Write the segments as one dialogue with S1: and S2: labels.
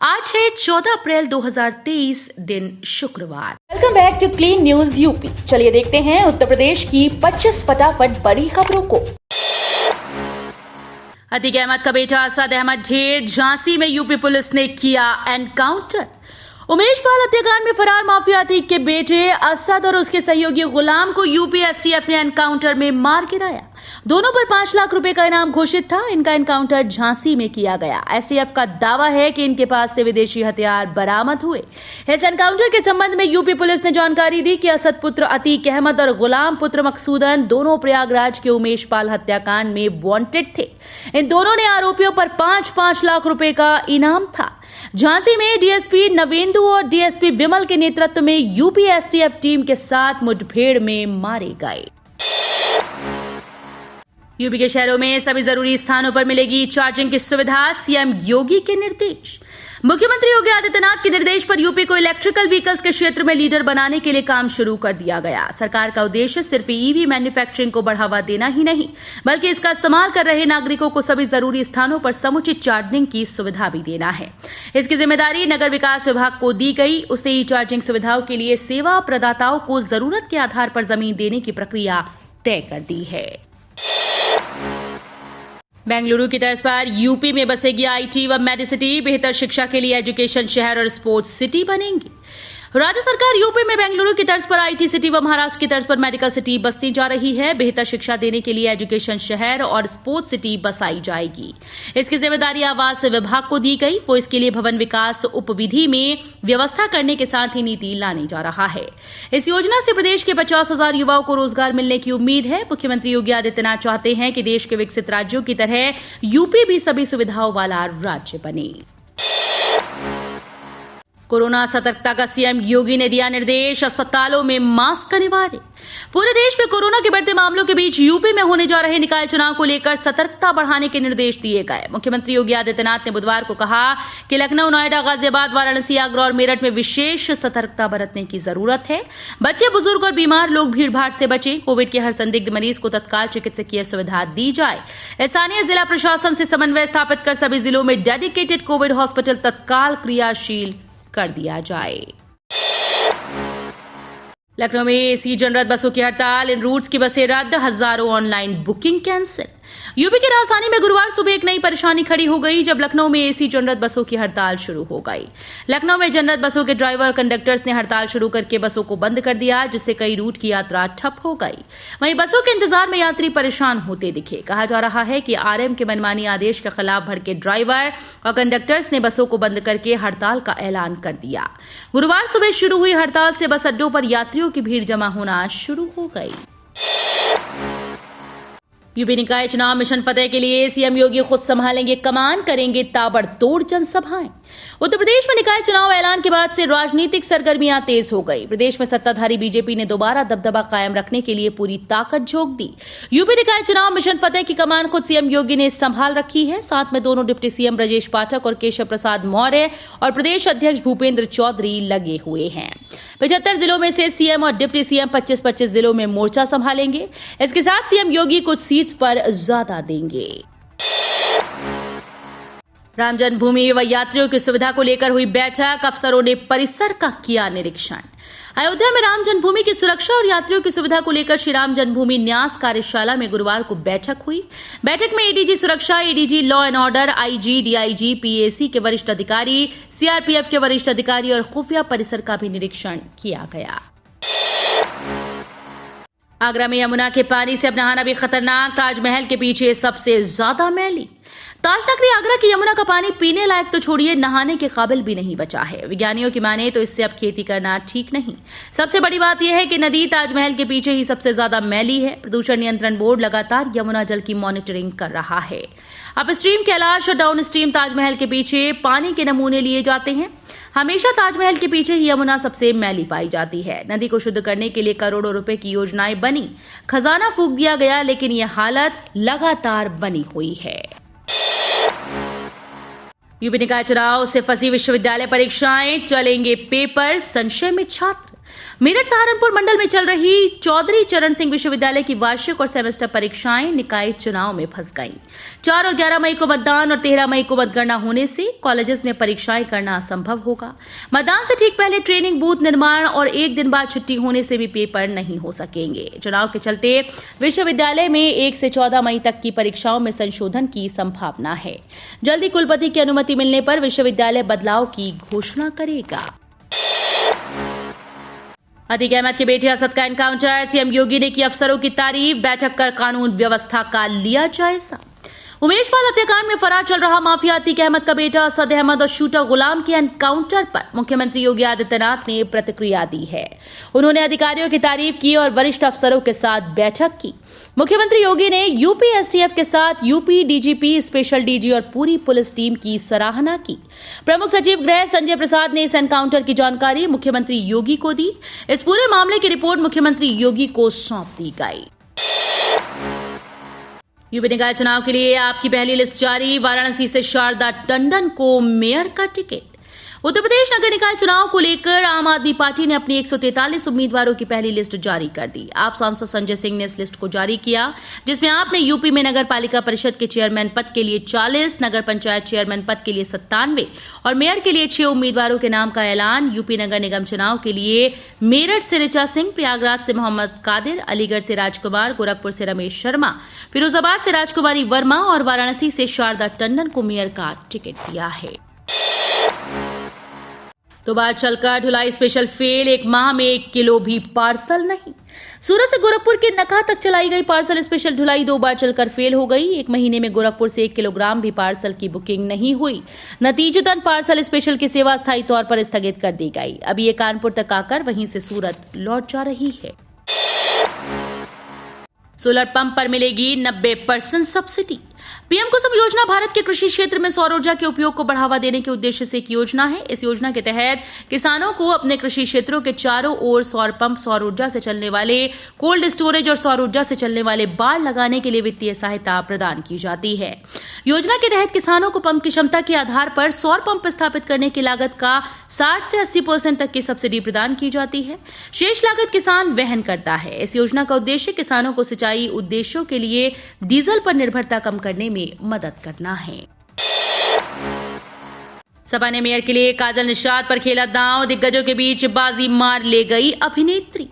S1: आज है 14 अप्रैल 2023 दिन शुक्रवार।
S2: Welcome back to clean news UP. चलिए देखते हैं उत्तर प्रदेश की 25 फटाफट बड़ी खबरों को।
S1: अतीक अहमद का बेटा असद अहमद ढेर, झांसी में यूपी पुलिस ने किया एनकाउंटर। उमेश पाल हत्याकांड में फरार माफिया अतीक के बेटे असद और उसके सहयोगी गुलाम को यूपी एसटीएफ ने एनकाउंटर में मार गिराया। दोनों पर 5 लाख रुपए का इनाम घोषित था। इनका एनकाउंटर झांसी में किया गया। एसटीएफ का दावा है कि इनके पास से विदेशी हथियार बरामद हुए। इस एनकाउंटर के संबंध में यूपी पुलिस ने जानकारी दी कि असद पुत्र अतीक अहमद और गुलाम पुत्र मकसूदन दोनों प्रयागराज के उमेश पाल हत्याकांड में वांटेड थे। इन दोनों ने आरोपियों पर 5-5 लाख रुपए का इनाम था। झांसी में डीएसपी नवेंदु और डीएसपी विमल के नेतृत्व में यूपी एसटीएफ टीम के साथ मुठभेड़ में मारे गए। यूपी के शहरों में सभी जरूरी स्थानों पर मिलेगी चार्जिंग की सुविधा, सीएम योगी के निर्देश। मुख्यमंत्री योगी आदित्यनाथ के निर्देश पर यूपी को इलेक्ट्रिकल व्हीकल्स के क्षेत्र में लीडर बनाने के लिए काम शुरू कर दिया गया। सरकार का उद्देश्य सिर्फ ईवी मैन्युफैक्चरिंग को बढ़ावा देना ही नहीं, बल्कि इसका इस्तेमाल कर रहे नागरिकों को सभी जरूरी स्थानों पर समुचित चार्जिंग की सुविधा भी देना है। इसकी जिम्मेदारी नगर विकास विभाग को दी गई। उसने ई चार्जिंग सुविधाओं के लिए सेवा प्रदाताओं को जरूरत के आधार पर जमीन देने की प्रक्रिया तय कर दी है। बेंगलुरु की तर्ज पर यूपी में बसेगी आईटी व मेडिसिटी। बेहतर शिक्षा के लिए एजुकेशन शहर और स्पोर्ट्स सिटी बनेंगी। राज्य सरकार यूपी में बेंगलुरु की तर्ज पर आईटी सिटी व महाराष्ट्र की तर्ज पर मेडिकल सिटी बसती जा रही है। बेहतर शिक्षा देने के लिए एजुकेशन शहर और स्पोर्ट्स सिटी बसाई जाएगी। इसकी जिम्मेदारी आवास विभाग को दी गई। वो इसके लिए भवन विकास उपविधि में व्यवस्था करने के साथ ही नीति लाने जा रहा है। इस योजना से प्रदेश के 50,000 युवाओं को रोजगार मिलने की उम्मीद है। मुख्यमंत्री योगी आदित्यनाथ चाहते हैं कि देश के विकसित राज्यों की तरह यूपी भी सभी सुविधाओं वाला राज्य बने। कोरोना सतर्कता का सीएम योगी ने दिया निर्देश, अस्पतालों में मास्क अनिवार्य। पूरे देश में कोरोना के बढ़ते मामलों के बीच यूपी में होने जा रहे निकाय चुनाव को लेकर सतर्कता बढ़ाने के निर्देश दिए गए। मुख्यमंत्री योगी आदित्यनाथ ने बुधवार को कहा कि लखनऊ, नोएडा, गाजियाबाद, वाराणसी, आगरा और मेरठ में विशेष सतर्कता बरतने की जरूरत है। बच्चे, बुजुर्ग और बीमार लोग भीड़भाड़ से बचें। कोविड के हर संदिग्ध मरीज को तत्काल चिकित्सकीय सुविधा दी जाए। स्थानीय जिला प्रशासन से समन्वय स्थापित कर सभी जिलों में डेडिकेटेड कोविड हॉस्पिटल तत्काल क्रियाशील कर दिया जाए। लखनऊ में एसी जनरल बसों की हड़ताल, इन रूट्स की बसें रद्द, हजारों ऑनलाइन बुकिंग कैंसिल। यूपी की राजधानी में गुरुवार सुबह एक नई परेशानी खड़ी हो गई जब लखनऊ में एसी जनरल बसों की हड़ताल शुरू हो गई। लखनऊ में जनरल बसों के ड्राइवर और कंडक्टर्स ने हड़ताल शुरू करके बसों को बंद कर दिया, जिससे कई रूट की यात्रा ठप हो गई। वहीं बसों के इंतजार में यात्री परेशान होते दिखे। कहा जा रहा है कि आरएम के मनमानी आदेश के खिलाफ भड़के ड्राइवर और कंडक्टर्स ने बसों को बंद करके हड़ताल का ऐलान कर दिया। गुरुवार सुबह शुरू हुई हड़ताल से बस अड्डों पर यात्रियों की भीड़ जमा होना शुरू हो गई। यूपी निकाय चुनाव मिशन फतेह के लिए सीएम योगी खुद संभालेंगे कमान, करेंगे ताबड़तोड़ जनसभाएं। उत्तर प्रदेश में निकाय चुनाव ऐलान के बाद से राजनीतिक सरगर्मियां तेज हो गई। प्रदेश में सत्ताधारी बीजेपी ने दोबारा दबदबा कायम रखने के लिए पूरी ताकत झोंक दी। यूपी निकाय चुनाव मिशन फतेह की कमान खुद सीएम योगी ने संभाल रखी है। साथ में दोनों डिप्टी सीएम ब्रजेश पाठक और केशव प्रसाद मौर्य और प्रदेश अध्यक्ष भूपेंद्र चौधरी लगे हुए हैं। 75 जिलों में से सीएम और डिप्टी सीएम 25-25 जिलों में मोर्चा संभालेंगे। इसके साथ सीएम योगी कुछ सीट्स पर ज्यादा देंगे। राम जन्मभूमि व यात्रियों की सुविधा को लेकर हुई बैठक, अफसरों ने परिसर का किया निरीक्षण। अयोध्या में राम जन्मभूमि की सुरक्षा और यात्रियों की सुविधा को लेकर श्री राम जन्मभूमि न्यास कार्यशाला में गुरुवार को बैठक हुई। बैठक में एडीजी सुरक्षा, ADG law and order, IG, DIG, PAC के वरिष्ठ अधिकारी, सीआरपीएफ के वरिष्ठ अधिकारी और खुफिया परिसर का भी निरीक्षण किया गया। आगरा में यमुना के पानी से अब नहाना भी खतरनाक, ताजमहल के पीछे सबसे ज्यादा मैली। ताजनगरी आगरा की यमुना का पानी पीने लायक तो छोड़िए, नहाने के काबिल भी नहीं बचा है। विज्ञानियों की माने तो इससे अब खेती करना ठीक नहीं। सबसे बड़ी बात यह है कि नदी ताजमहल के पीछे ही सबसे ज्यादा मैली है। प्रदूषण नियंत्रण बोर्ड लगातार यमुना जल की मॉनिटरिंग कर रहा है। अब स्ट्रीम कैलाश और डाउन स्ट्रीम ताजमहल के पीछे पानी के नमूने लिए जाते हैं। हमेशा ताजमहल के पीछे ही यमुना सबसे मैली पाई जाती है। नदी को शुद्ध करने के लिए करोड़ों रुपए की योजनाएं बनी, खजाना फूंक दिया गया, लेकिन यह हालत लगातार बनी हुई है। यूपी निकाय चुनाव से फंसी विश्वविद्यालय परीक्षाएं, चलेंगे पेपर, संशय में छात्र। मेरठ सहारनपुर मंडल में चल रही चौधरी चरण सिंह विश्वविद्यालय की वार्षिक और सेमेस्टर परीक्षाएं निकाय चुनाव में फंस गईं। 4 और 11 मई को मतदान और 13 मई को मतगणना होने से कॉलेजेस में परीक्षाएं करना असंभव होगा। मतदान से ठीक पहले ट्रेनिंग बूथ निर्माण और एक दिन बाद छुट्टी होने से भी पेपर नहीं हो सकेंगे। चुनाव के चलते विश्वविद्यालय में 1 से 14 मई तक की परीक्षाओं में संशोधन की संभावना है। जल्दी कुलपति की अनुमति मिलने पर विश्वविद्यालय बदलाव की घोषणा करेगा। अतीक अहमद के बेटे असद का एनकाउंटर, सीएम योगी ने की अफसरों की तारीफ, बैठक कर कानून व्यवस्था का लिया जायजा। उमेश पाल हत्याकांड में फरार चल रहा माफिया अतीक अहमद का बेटा असद अहमद और शूटर गुलाम के एनकाउंटर पर मुख्यमंत्री योगी आदित्यनाथ ने प्रतिक्रिया दी है। उन्होंने अधिकारियों की तारीफ की और वरिष्ठ अफसरों के साथ बैठक की। मुख्यमंत्री योगी ने यूपी एसटीएफ के साथ यूपी डीजीपी, स्पेशल डीजी और पूरी पुलिस टीम की सराहना की। प्रमुख सचिव गृह संजय प्रसाद ने इस एनकाउंटर की जानकारी मुख्यमंत्री योगी को दी। इस पूरे मामले की रिपोर्ट मुख्यमंत्री योगी को सौंप दी गई। यूपी निकाय चुनाव के लिए आपकी पहली लिस्ट जारी, वाराणसी से शारदा टंडन को मेयर का टिकट। उत्तर प्रदेश नगर निकाय चुनाव को लेकर आम आदमी पार्टी ने अपनी 143 उम्मीदवारों की पहली लिस्ट जारी कर दी। आप सांसद संजय सिंह ने इस लिस्ट को जारी किया, जिसमें आपने यूपी में नगर पालिका परिषद के चेयरमैन पद के लिए 40, नगर पंचायत चेयरमैन पद के लिए 97 और मेयर के लिए 6 उम्मीदवारों के नाम का ऐलान। यूपी नगर निगम चुनाव के लिए मेरठ से ऋचा सिंह, प्रयागराज से मोहम्मद कादिर, अलीगढ़ से राजकुमार, गोरखपुर से रमेश शर्मा, फिरोजाबाद से राजकुमारी वर्मा और वाराणसी से शारदा टंडन को मेयर का टिकट दिया है। तो बात चलकर ढुलाई स्पेशल फेल, 1 माह में 1 किलो भी पार्सल नहीं। सूरत से गोरखपुर के नखा तक चलाई गई पार्सल स्पेशल ढुलाई 2 बार चलकर फेल हो गई। 1 महीने में गोरखपुर से 1 किलोग्राम भी पार्सल की बुकिंग नहीं हुई। नतीजतन पार्सल स्पेशल की सेवा अस्थायी तौर पर स्थगित कर दी गई। अब ये कानपुर तक आकर वहीं से सूरत लौट जा रही है। सोलर पंप पर मिलेगी 90% सब्सिडी। पीएम कुसुम योजना भारत के कृषि क्षेत्र में सौर ऊर्जा के उपयोग को बढ़ावा देने के उद्देश्य से एक योजना है। इस योजना के तहत किसानों को अपने कृषि क्षेत्रों के चारों ओर सौर पंप, सौर ऊर्जा से चलने वाले कोल्ड स्टोरेज और सौर ऊर्जा से चलने वाले बाड़ लगाने के लिए वित्तीय सहायता प्रदान की जाती है। योजना के तहत किसानों को पंप की क्षमता के आधार पर सौर पंप स्थापित करने की लागत का 60 से 80% तक की सब्सिडी प्रदान की जाती है। शेष लागत किसान वहन करता है। इस योजना का उद्देश्य किसानों को सिंचाई उद्देश्यों के लिए डीजल पर निर्भरता कम करने में मदद करना है। सपा ने मेयर के लिए काजल निषाद पर खेला दांव, दिग्गजों के बीच बाजी मार ले गई अभिनेत्री।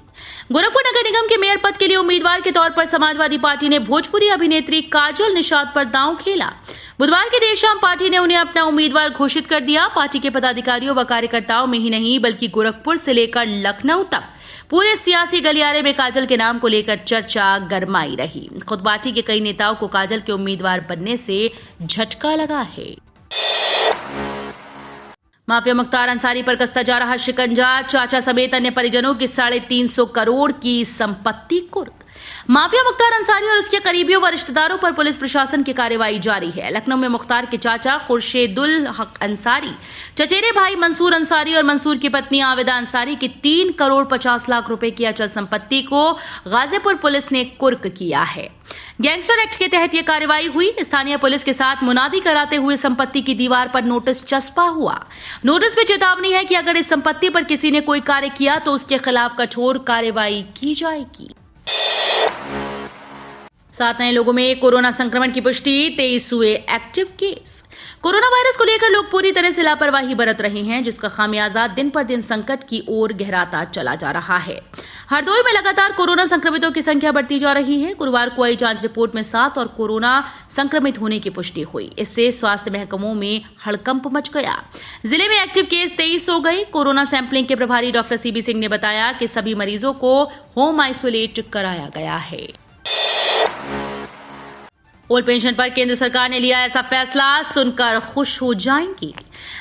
S1: गोरखपुर नगर निगम के मेयर पद के लिए उम्मीदवार के तौर पर समाजवादी पार्टी ने भोजपुरी अभिनेत्री काजल निषाद पर दांव खेला। बुधवार की देर शाम पार्टी ने उन्हें अपना उम्मीदवार घोषित कर दिया। पार्टी के पदाधिकारियों व कार्यकर्ताओं में ही नहीं बल्कि गोरखपुर से लेकर लखनऊ तक पूरे सियासी गलियारे में काजल के नाम को लेकर चर्चा गरमाई रही। खुद पार्टी के कई नेताओं को काजल के उम्मीदवार बनने से झटका लगा है। माफिया मुख्तार अंसारी पर कसता जा रहा शिकंजा, चाचा समेत अन्य परिजनों की 350 करोड़ की संपत्ति कुर्क। माफिया मुख्तार अंसारी और उसके करीबियों व रिश्तेदारों पर पुलिस प्रशासन की कार्रवाई जारी है। लखनऊ में मुख्तार के चाचा खुर्शेदुल हक अंसारी, चचेरे भाई मंसूर अंसारी और मंसूर की पत्नी आविदा अंसारी की 3 करोड़ 50 लाख रुपए की अचल संपत्ति को गाजीपुर पुलिस ने कुर्क किया है। गैंगस्टर एक्ट के तहत यह कार्रवाई हुई। स्थानीय पुलिस के साथ मुनादी कराते हुए संपत्ति की दीवार पर नोटिस चस्पा हुआ। नोटिस में चेतावनी है कि अगर इस संपत्ति पर किसी ने कोई कार्य किया तो उसके खिलाफ कठोर कार्रवाई की जाएगी। 7 नए लोगों में कोरोना संक्रमण की पुष्टि, 23 हुए एक्टिव केस। कोरोना वायरस को लेकर लोग पूरी तरह से लापरवाही बरत रहे हैं, जिसका खामियाजा दिन पर दिन संकट की ओर गहराता चला जा रहा है। हरदोई में लगातार कोरोना संक्रमितों की संख्या बढ़ती जा रही है। गुरुवार को आई जांच रिपोर्ट में 7 और कोरोना संक्रमित होने की पुष्टि हुई। इससे स्वास्थ्य महकमों में हड़कंप मच गया। जिले में एक्टिव केस 23 हो गए। कोरोना सैंपलिंग के प्रभारी डॉक्टर सीबी सिंह ने बताया कि सभी मरीजों को होम आइसोलेट कराया गया है। ओल्ड पेंशन पर केंद्र सरकार ने लिया ऐसा फैसला, सुनकर खुश हो जाएंगी।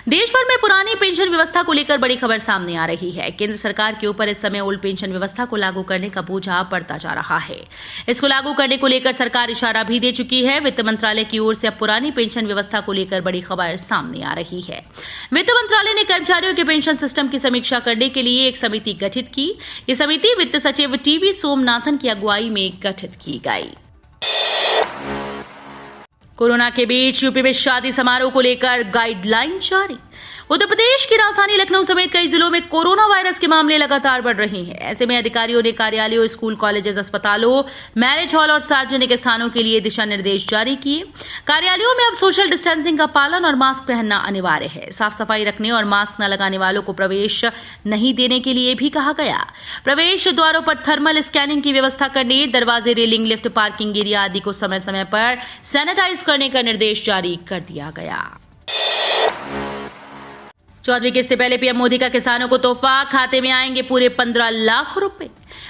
S1: देश भर में पुरानी पेंशन व्यवस्था को लेकर बड़ी खबर सामने आ रही है। केंद्र सरकार के ऊपर इस समय ओल्ड पेंशन व्यवस्था को लागू करने का बोझा बढ़ता जा रहा है। इसको लागू करने को लेकर सरकार इशारा भी दे चुकी है। वित्त मंत्रालय की ओर से अब पुरानी पेंशन व्यवस्था को लेकर बड़ी खबर सामने आ रही है। वित्त मंत्रालय ने कर्मचारियों के पेंशन सिस्टम की समीक्षा करने के लिए एक समिति गठित की। ये समिति वित्त सचिव टीवी सोमनाथन की अगुवाई में गठित की गई। कोरोना के बीच यूपी में शादी समारोह को लेकर गाइडलाइन जारी। उत्तर प्रदेश की राजधानी लखनऊ समेत कई जिलों में कोरोना वायरस के मामले लगातार बढ़ रहे हैं। ऐसे में अधिकारियों ने कार्यालयों, स्कूल, कॉलेजेस, अस्पतालों, मैरिज हॉल और सार्वजनिक स्थानों के लिए दिशा निर्देश जारी किए। कार्यालयों में अब सोशल डिस्टेंसिंग का पालन और मास्क पहनना अनिवार्य है। साफ सफाई रखने और मास्क न लगाने वालों को प्रवेश नहीं देने के लिए भी कहा गया। प्रवेश द्वारों पर थर्मल स्कैनिंग की व्यवस्था करने, दरवाजे, रेलिंग, लिफ्ट, पार्किंग एरिया आदि को समय समय पर सैनिटाइज करने का निर्देश जारी कर दिया गया। 14वीं किस्त से पहले पीएम मोदी का किसानों को तोहफा, खाते में आएंगे पूरे 15 लाख रुपए।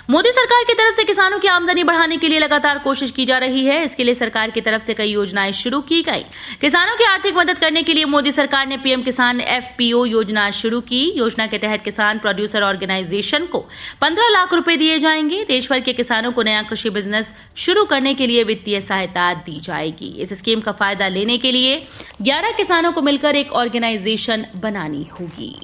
S1: मोदी सरकार की तरफ से किसानों की आमदनी बढ़ाने के लिए लगातार कोशिश की जा रही है। इसके लिए सरकार की तरफ से कई योजनाएं शुरू की गई। किसानों की आर्थिक मदद करने के लिए मोदी सरकार ने पीएम किसान FPO योजना शुरू की। योजना के तहत किसान प्रोड्यूसर ऑर्गेनाइजेशन को 15 लाख रुपए दिए जाएंगे। देश भर के किसानों को नया कृषि बिजनेस शुरू करने के लिए वित्तीय सहायता दी जाएगी। इस स्कीम का फायदा लेने के लिए 11 किसानों को मिलकर एक ऑर्गेनाइजेशन बनानी होगी।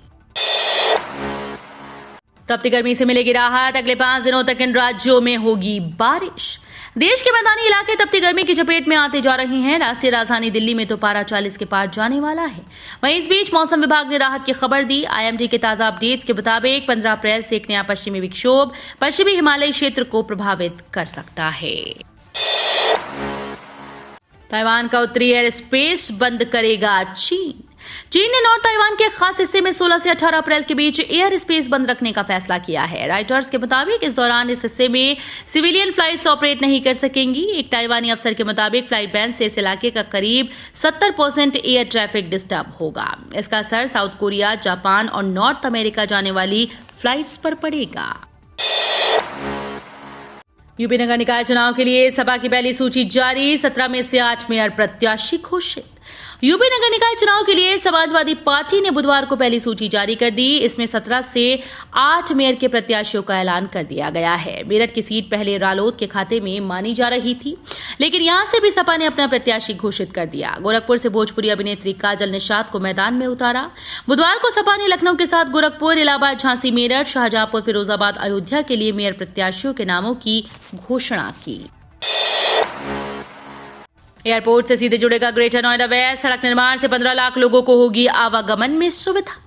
S1: तपती गर्मी से मिलेगी राहत, अगले 5 दिनों तक इन राज्यों में होगी बारिश। देश के मैदानी इलाके तपती गर्मी की चपेट में आते जा रहे हैं। राष्ट्रीय राजधानी दिल्ली में तो पारा 40 के पार जाने वाला है। वहीं इस बीच मौसम विभाग ने राहत की खबर दी। IMD के ताजा अपडेट्स के मुताबिक 15 अप्रैल से एक नया पश्चिमी विक्षोभ पश्चिमी हिमालयी क्षेत्र को प्रभावित कर सकता है। ताइवान का उत्तरी एयर स्पेस बंद करेगा चीन। चीन ने नॉर्थ ताइवान के खास हिस्से में 16 से 18 अप्रैल के बीच एयर स्पेस बंद रखने का फैसला किया है। राइटर्स के मुताबिक इस दौरान इस हिस्से में सिविलियन फ्लाइट्स ऑपरेट नहीं कर सकेंगी। एक ताइवानी अफसर के मुताबिक फ्लाइट बैन से इस इलाके का करीब 70% एयर ट्रैफिक डिस्टर्ब होगा। इसका असर साउथ कोरिया, जापान और नॉर्थ अमेरिका जाने वाली फ्लाइट्स पर पड़ेगा। यूपी नगर निकाय चुनाव के लिए सपा की पहली सूची जारी। 17 में से 8 मेयर प्रत्याशी घोषित। यूपी नगर निकाय चुनाव के लिए समाजवादी पार्टी ने बुधवार को पहली सूची जारी कर दी। इसमें 17 से 8 मेयर के प्रत्याशियों का ऐलान कर दिया गया है। मेरठ की सीट पहले रालोद के खाते में मानी जा रही थी, लेकिन यहां से भी सपा ने अपना प्रत्याशी घोषित कर दिया। गोरखपुर से भोजपुरी अभिनेत्री काजल निषाद को मैदान में उतारा। बुधवार को सपा ने लखनऊ के साथ गोरखपुर, इलाहाबाद, झांसी, मेरठ, शाहजहांपुर, फिरोजाबाद, अयोध्या के लिए मेयर प्रत्याशियों के नामों की घोषणा की। एयरपोर्ट से सीधे जुड़ेगा ग्रेटर नोएडा वेस्ट। सड़क निर्माण से 15 लाख लोगों को होगी आवागमन में सुविधा।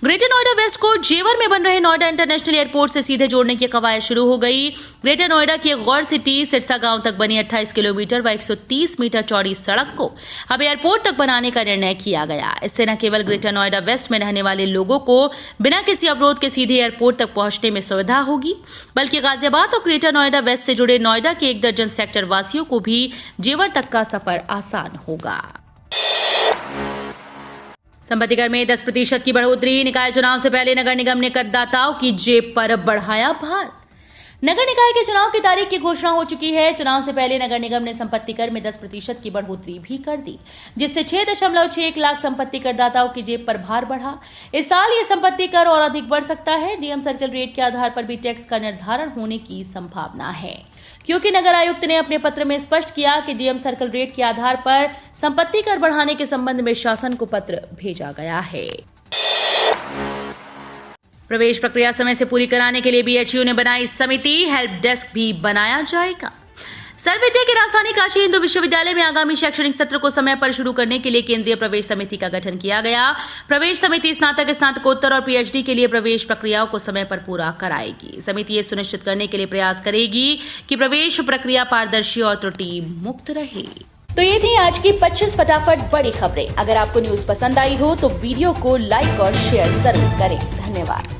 S1: ग्रेटर नोएडा वेस्ट को जेवर में बन रहे नोएडा इंटरनेशनल एयरपोर्ट से सीधे जोड़ने की कवायद शुरू हो गई। ग्रेटर नोएडा की गौर सिटी सिरसा गांव तक बनी 28 किलोमीटर व 130 मीटर चौड़ी सड़क को अब एयरपोर्ट तक बनाने का निर्णय किया गया। इससे न केवल ग्रेटर नोएडा वेस्ट में रहने वाले लोगों को बिना किसी अवरोध के सीधे एयरपोर्ट तक पहुंचने में सुविधा होगी, बल्कि गाजियाबाद और ग्रेटर नोएडा वेस्ट से जुड़े नोएडा के 1 दर्जन सेक्टर वासियों को भी जेवर तक का सफर आसान होगा। संपत्ति कर में 10% की बढ़ोतरी। निकाय चुनाव से पहले नगर निगम ने करदाताओं की जेब पर बढ़ाया भार। नगर निकाय के चुनाव की तारीख की घोषणा हो चुकी है। चुनाव से पहले नगर निगम ने संपत्ति कर में 10% की बढ़ोतरी भी कर दी, जिससे 6.61 लाख संपत्ति करदाताओं की जेब पर भार बढ़ा। इस साल ये संपत्ति कर और अधिक बढ़ सकता है। डीएम सर्कल रेट के आधार पर भी टैक्स का निर्धारण होने की संभावना है, क्योंकि नगर आयुक्त ने अपने पत्र में स्पष्ट किया कि डीएम सर्कल रेट के आधार पर संपत्ति कर बढ़ाने के संबंध में शासन को पत्र भेजा गया है। प्रवेश प्रक्रिया समय से पूरी कराने के लिए BHU ने बनाई समिति। हेल्प डेस्क भी बनाया जाएगा। सर्वविद्या की राजधानी काशी हिंदू विश्वविद्यालय में आगामी शैक्षणिक सत्र को समय पर शुरू करने के लिए केंद्रीय प्रवेश समिति का गठन किया गया। प्रवेश समिति स्नातक, स्नातकोत्तर और PhD के लिए प्रवेश प्रक्रियाओं को समय पर पूरा कराएगी। समिति ये सुनिश्चित करने के लिए प्रयास करेगी कि प्रवेश प्रक्रिया पारदर्शी और त्रुटि मुक्त रहे।
S2: तो ये थी आज की 25 फटाफट बड़ी खबरें। अगर आपको न्यूज पसंद आई हो तो वीडियो को लाइक और शेयर जरूर करें। धन्यवाद।